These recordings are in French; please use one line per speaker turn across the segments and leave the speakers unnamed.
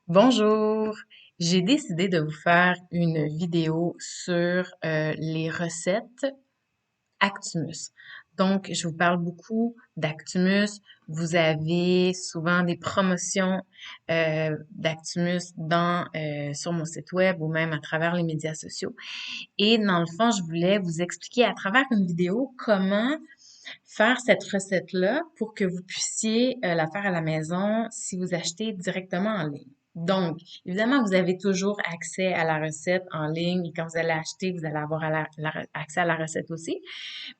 Bonjour! J'ai décidé de vous faire une vidéo sur les recettes Actimus. Donc, je vous parle beaucoup d'Actimus. Vous avez souvent des promotions d'Actimus sur mon site web ou même à travers les médias sociaux. Et dans le fond, je voulais vous expliquer à travers une vidéo comment faire cette recette-là pour que vous puissiez la faire à la maison si vous achetez directement en ligne. Donc, évidemment, vous avez toujours accès à la recette en ligne et quand vous allez acheter, vous allez avoir accès à la recette aussi.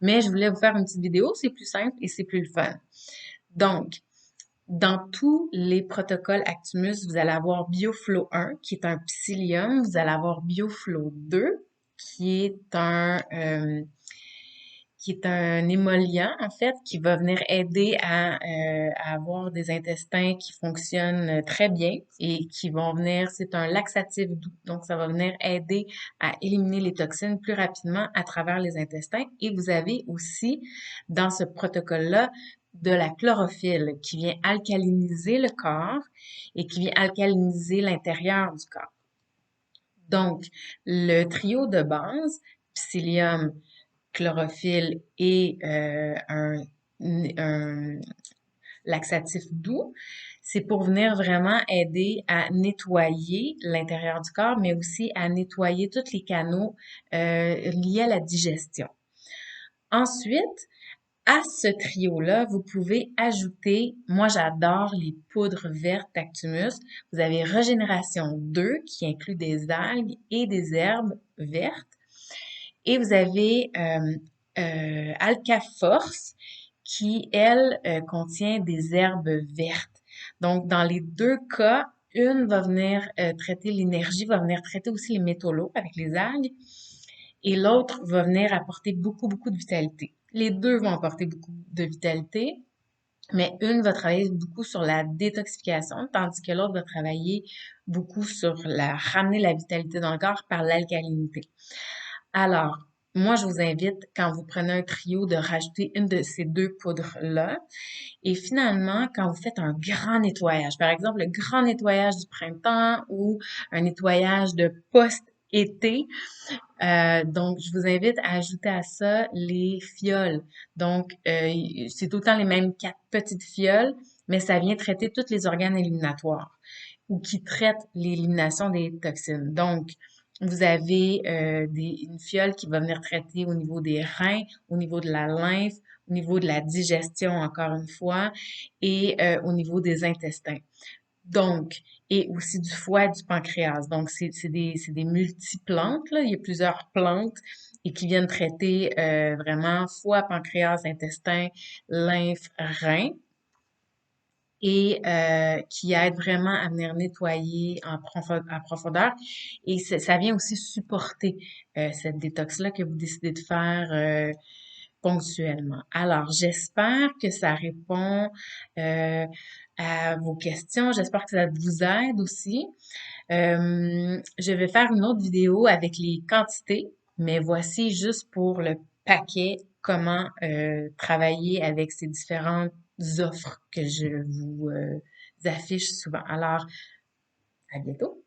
Mais je voulais vous faire une petite vidéo, c'est plus simple et c'est plus le fun. Donc, dans tous les protocoles Actimus, vous allez avoir BioFlow 1, qui est un psyllium. Vous allez avoir BioFlow 2, qui est un émollient, en fait, qui va venir aider à avoir des intestins qui fonctionnent très bien et qui vont venir, c'est un laxatif doux. Donc, ça va venir aider à éliminer les toxines plus rapidement à travers les intestins. Et vous avez aussi, dans ce protocole-là, de la chlorophylle qui vient alcaliniser le corps et qui vient alcaliniser l'intérieur du corps. Donc, le trio de base, psyllium, chlorophylle et un laxatif doux, c'est pour venir vraiment aider à nettoyer l'intérieur du corps, mais aussi à nettoyer tous les canaux liés à la digestion. Ensuite, à ce trio-là, vous pouvez ajouter, moi j'adore les poudres vertes Actimus. Vous avez Régénération 2 qui inclut des algues et des herbes vertes. Et vous avez Alka Force qui, elle, contient des herbes vertes. Donc, dans les deux cas, une va venir traiter l'énergie, va venir traiter aussi les métaux lourds avec les algues, et l'autre va venir apporter beaucoup, beaucoup de vitalité. Les deux vont apporter beaucoup de vitalité, mais une va travailler beaucoup sur la détoxification, tandis que l'autre va travailler beaucoup sur ramener la vitalité dans le corps par l'alcalinité. Alors, moi, je vous invite, quand vous prenez un trio, de rajouter une de ces deux poudres-là. Et finalement, quand vous faites un grand nettoyage, par exemple, le grand nettoyage du printemps ou un nettoyage de post-été, donc, je vous invite à ajouter à ça les fioles. Donc, c'est tout le temps les mêmes 4 petites fioles, mais ça vient traiter tous les organes éliminatoires ou qui traitent l'élimination des toxines. Donc, vous avez une fiole qui va venir traiter au niveau des reins, au niveau de la lymphe, au niveau de la digestion, encore une fois, et au niveau des intestins. Donc, et aussi du foie et du pancréas. Donc, c'est des multiplantes, là. Il y a plusieurs plantes et qui viennent traiter vraiment foie, pancréas, intestin, lymphe, rein et qui aident vraiment à venir nettoyer en profondeur. Et ça vient aussi supporter cette détox-là que vous décidez de faire ponctuellement. Alors, j'espère que ça répond euh, à vos questions. J'espère que ça vous aide aussi. Je vais faire une autre vidéo avec les quantités, mais voici juste pour le paquet comment travailler avec ces différentes offres que je vous affiche souvent. Alors, à bientôt!